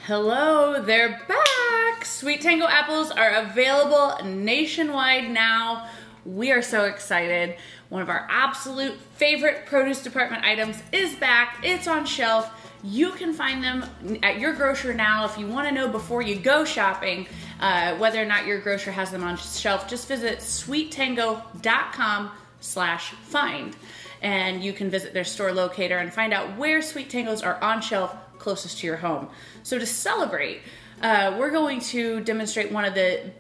Hello, they're back! SweetTango apples are available nationwide now. We are so excited. One of our absolute favorite produce department items is back. It's on shelf. You can find them at your grocer now. If you want to know before you go shopping whether or not your grocer has them on shelf, just visit sweettango.com/find. And you can visit their store locator and find out where SweetTangos are on shelf closest to your home. So to celebrate, we're going to demonstrate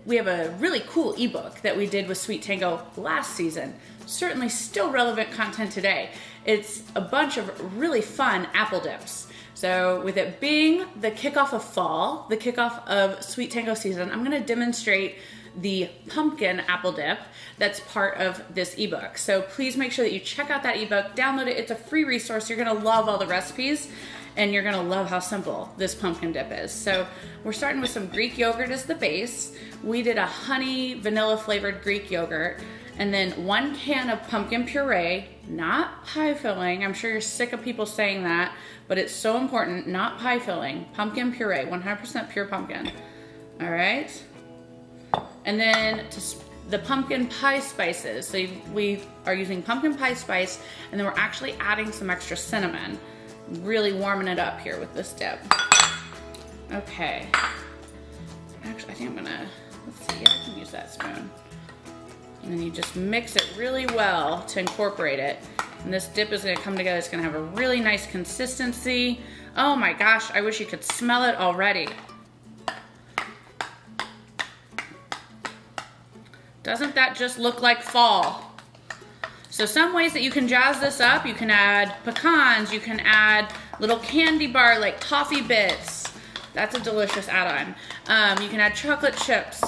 we have a really cool ebook that we did with SweetTango last season. Certainly still relevant content today. It's a bunch of really fun apple dips. So with it being the kickoff of fall, the kickoff of SweetTango season, I'm gonna demonstrate the pumpkin apple dip that's part of this ebook. So please make sure that you check out that ebook, download it. It's a free resource. You're gonna love all the recipes and you're gonna love how simple this pumpkin dip is. So we're starting with some Greek yogurt as the base. We did a honey vanilla flavored Greek yogurt, and then 1 can of pumpkin puree, not pie filling. I'm sure you're sick of people saying that, but it's so important, not pie filling, pumpkin puree, 100% pure pumpkin. All right. And then the pumpkin pie spices. So we are using pumpkin pie spice, and then we're actually adding some extra cinnamon. Really warming it up here with this dip. Okay. Actually, I think I'm gonna, let's see, yeah, I can use that spoon. And then you just mix it really well to incorporate it. And this dip is gonna come together. It's gonna have a really nice consistency. Oh my gosh, I wish you could smell it already. Doesn't that just look like fall? So some ways that you can jazz this up, you can add pecans, you can add little candy bar like toffee bits. That's a delicious add-on. You can add chocolate chips.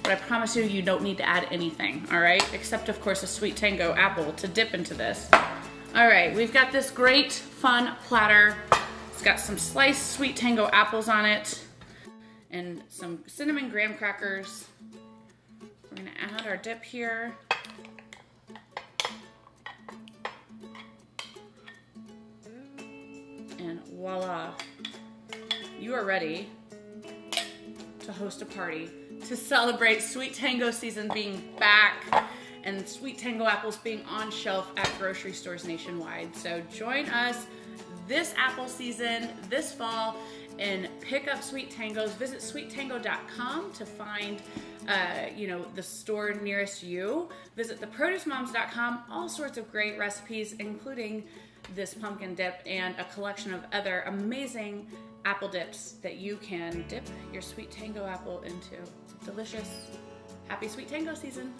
But I promise you, you don't need to add anything, all right? Except of course a SweetTango apple to dip into this. All right, we've got this great fun platter. It's got some sliced SweetTango apples on it and some cinnamon graham crackers. We're gonna add our dip here. And voila, you are ready to host a party to celebrate SweetTango season being back and SweetTango apples being on shelf at grocery stores nationwide. So join us this apple season, this fall, and pick up SweetTangos. Visit sweettango.com to find the store nearest you. Visit theproducemoms.com, all sorts of great recipes, including this pumpkin dip and a collection of other amazing apple dips that you can dip your SweetTango apple into. Delicious. Happy SweetTango season.